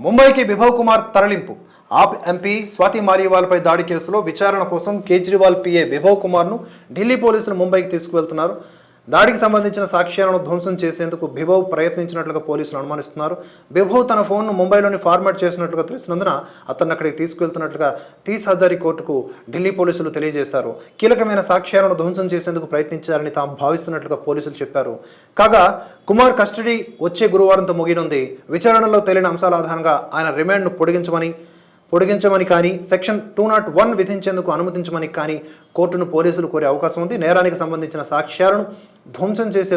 ముంబైకి బిభవ్ కుమార్ తరలింపు. ఆప్ ఎంపీ స్వాతి మాలివాల్పై దాడి కేసులో విచారణ కోసం కేజ్రీవాల్ పిఏ బిభవ్ కుమార్ను ఢిల్లీ పోలీసులు ముంబైకి తీసుకువెళ్తున్నారు. దాడికి సంబంధించిన సాక్ష్యాలను ధ్వంసం చేసేందుకు బిభవ్ ప్రయత్నించినట్లుగా పోలీసులు అనుమానిస్తున్నారు. బిభవ్ తన ఫోన్ను ముంబైలోని ఫార్మాట్ చేసినట్లుగా తెలిసినందున అతన్ని అక్కడికి తీసుకువెళ్తున్నట్లుగా 30 హజారీ కోర్టుకు ఢిల్లీ పోలీసులు తెలియజేశారు. కీలకమైన సాక్ష్యాలను ధ్వంసం చేసేందుకు ప్రయత్నించారని తాము భావిస్తున్నట్లుగా పోలీసులు చెప్పారు. కాగా కుమార్ కస్టడీ వచ్చే గురువారంతో ముగియనుంది. విచారణలో తేలిన అంశాల ఆధారంగా ఆయన రిమాండ్ను పొడిగించమని కానీ సెక్షన్ 201 విధించేందుకు అనుమతించమని కానీ కోర్టును పోలీసులు కోరే అవకాశం ఉంది. నేరానికి సంబంధించిన సాక్ష్యాలను ధ్వంసం చేసే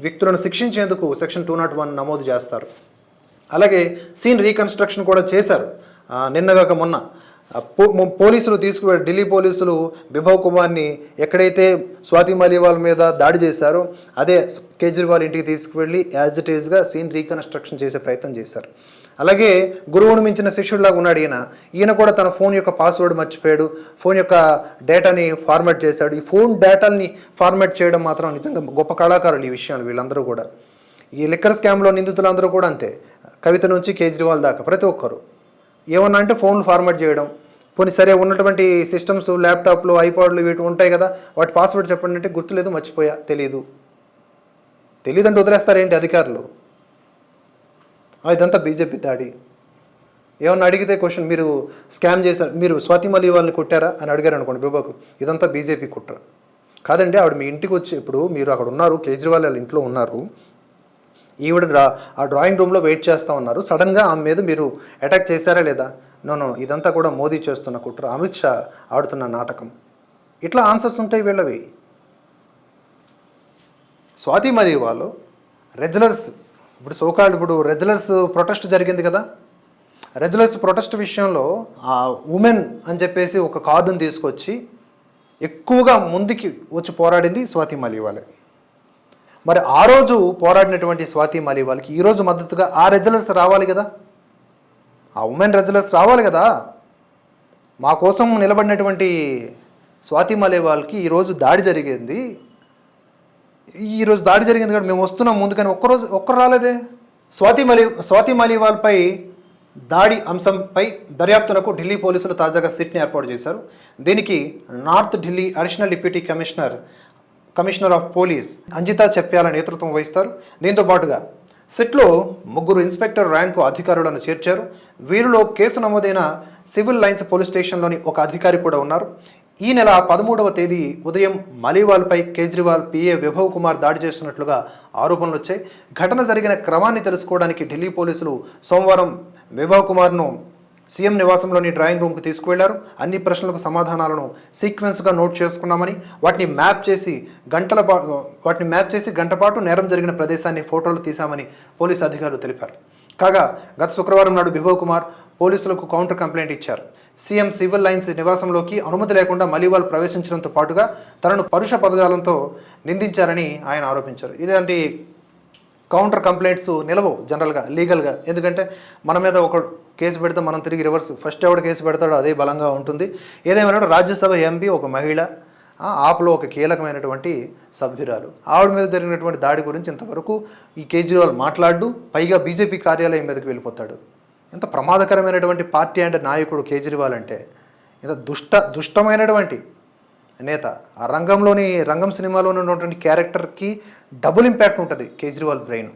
వ్యక్తులను శిక్షించేందుకు సెక్షన్ 201 నమోదు చేస్తారు. అలాగే సీన్ రీకన్స్ట్రక్షన్ కూడా చేశారు. నిన్నగాక మొన్న పోలీసులు ఢిల్లీ పోలీసులు బిభవ్ కుమార్ని ఎక్కడైతే స్వాతి మాలివాల్ మీద దాడి చేశారో అదే కేజ్రీవాల్ ఇంటికి తీసుకువెళ్ళి యాజ్ ఇట్ ఈజ్గా సీన్ రీకన్స్ట్రక్షన్ చేసే ప్రయత్నం చేశారు. అలాగే గురువును మించిన శిష్యుడిలాగా ఉన్నాడు ఈయన కూడా తన ఫోన్ యొక్క పాస్వర్డ్ మర్చిపోయాడు, ఫోన్ యొక్క డేటాని ఫార్మాట్ చేశాడు. ఈ ఫోన్ డేటాని ఫార్మాట్ చేయడం మాత్రం నిజంగా గొప్ప కళాకారులు ఈ విషయాలు. వీళ్ళందరూ కూడా ఈ లిక్కర్ స్కామ్లో నిందితులందరూ కూడా అంతే, కవిత నుంచి కేజ్రీవాల్ దాకా ప్రతి ఒక్కరు ఏమన్నా అంటే ఫోన్లు ఫార్మాట్ చేయడం. పోనీ సరే ఉన్నటువంటి సిస్టమ్స్ ల్యాప్టాప్లు ఐపాడ్లు వీటి ఉంటాయి కదా, వాటి పాస్వర్డ్ చెప్పండి అంటే గుర్తులేదు, మర్చిపోయా, తెలీదు అంటే వదిలేస్తారేంటి అధికారులు? ఇదంతా బీజేపీ దాడి. ఏమన్నా అడిగితే క్వశ్చన్, మీరు స్కామ్ చేశారు, మీరు స్వాతి మాలివాల్ని కొట్టారా అని అడిగారు అనుకోండి బిభవ్కు, ఇదంతా బీజేపీ కుట్ర కాదండి. ఆవిడ మీ ఇంటికి వచ్చి, ఇప్పుడు మీరు అక్కడ ఉన్నారు, కేజ్రీవాల్ వాళ్ళ ఇంట్లో ఉన్నారు, ఈవిడ ఆ డ్రాయింగ్ రూమ్లో వెయిట్ చేస్తూ ఉన్నారు, సడన్గా ఆమె మీద మీరు అటాక్ చేశారా లేదా? నో, ఇదంతా కూడా మోదీ చేస్తున్న కుట్ర, అమిత్ షా ఆడుతున్న నాటకం. ఇట్లా ఆన్సర్స్ ఉంటాయి వీళ్ళవి. స్వాతి మాలివాల్ రెగ్యులర్స్ ఇప్పుడు రెగ్యులర్స్ ప్రొటెస్ట్ జరిగింది కదా, రెగ్యులర్స్ ప్రొటెస్ట్ విషయంలో ఆ ఉమెన్ అని చెప్పేసి ఒక కార్డును తీసుకొచ్చి ఎక్కువగా ముందుకి వచ్చి పోరాడింది స్వాతి మాలివాల్. మరి ఆ రోజు పోరాడినటువంటి స్వాతి మాలివాల్కి ఈరోజు మద్దతుగా ఆ రెగ్యులర్స్ రావాలి కదా, ఆ ఉమెన్ రెగ్యులర్స్ రావాలి కదా. మా కోసం నిలబడినటువంటి స్వాతి మాలివాల్కి ఈరోజు దాడి జరిగింది కదా, మేము వస్తున్నాం ముందుకని ఒక్కరు రాలేదే. స్వాతి మాలివాల్పై దాడి అంశంపై దర్యాప్తునకు ఢిల్లీ పోలీసులు తాజాగా సిట్ని ఏర్పాటు చేశారు. దీనికి north Delhi additional deputy commissioner of police Anjitha Chepyala నేతృత్వం వహిస్తారు. దీంతో పాటుగా సిట్లో 3 ఇన్స్పెక్టర్ ర్యాంకు అధికారులను చేర్చారు. వీరిలో కేసు నమోదైన సివిల్ లైన్స్ పోలీస్ స్టేషన్లోని ఒక అధికారి కూడా ఉన్నారు. ఈ నెల 13వ తేదీ ఉదయం మాలివాల్పై కేజ్రీవాల్ పిఏ బిభవ్ కుమార్ దాడి చేస్తున్నట్లుగా ఆరోపణలు వచ్చాయి. ఘటన జరిగిన క్రమాన్ని తెలుసుకోవడానికి ఢిల్లీ పోలీసులు సోమవారం బిభవ్ కుమార్ను సీఎం నివాసంలోని డ్రాయింగ్ రూమ్కు తీసుకువెళ్లారు. అన్ని ప్రశ్నలకు సమాధానాలను సీక్వెన్స్గా నోట్ చేసుకున్నామని, వాటిని మ్యాప్ చేసి గంట పాటు నేరం జరిగిన ప్రదేశాన్ని ఫోటోలు తీశామని పోలీసు అధికారులు తెలిపారు. కాగా గత శుక్రవారం నాడు బిభవ్ కుమార్ పోలీసులకు కౌంటర్ కంప్లైంట్ ఇచ్చారు. సీఎం సివిల్ లైన్స్ నివాసంలోకి అనుమతి లేకుండా మాలివాల్ ప్రవేశించడంతో పాటుగా తనను పరుష పదజాలంతో నిందించారని ఆయన ఆరోపించారు. ఇలాంటి కౌంటర్ కంప్లైంట్స్ నిలవవు జనరల్గా లీగల్గా, ఎందుకంటే మన మీద ఒక కేసు పెడితే మనం తిరిగి రివర్స్ ఫస్ట్ ఎవడు కేసు పెడతాడో అదే బలంగా ఉంటుంది. ఏదేమైనా రాజ్యసభ ఎంపీ ఒక మహిళ, ఆప్లో ఒక కీలకమైనటువంటి సభ్యురాలు, ఆవిడ మీద జరిగినటువంటి దాడి గురించి ఇంతవరకు ఈ కేజ్రీవాల్ మాట్లాడు, పైగా బీజేపీ కార్యాలయం మీదకి వెళ్ళిపోతాడు. ఎంత ప్రమాదకరమైనటువంటి పార్టీ అంటే నాయకుడు కేజ్రీవాల్ అంటే, ఇంత దుష్టమైనటువంటి నేత. ఆ రంగం సినిమాలోనే ఉన్నటువంటి క్యారెక్టర్కి డబుల్ ఇంపాక్ట్ ఉంటుంది కేజ్రీవాల్ బ్రెయిన్.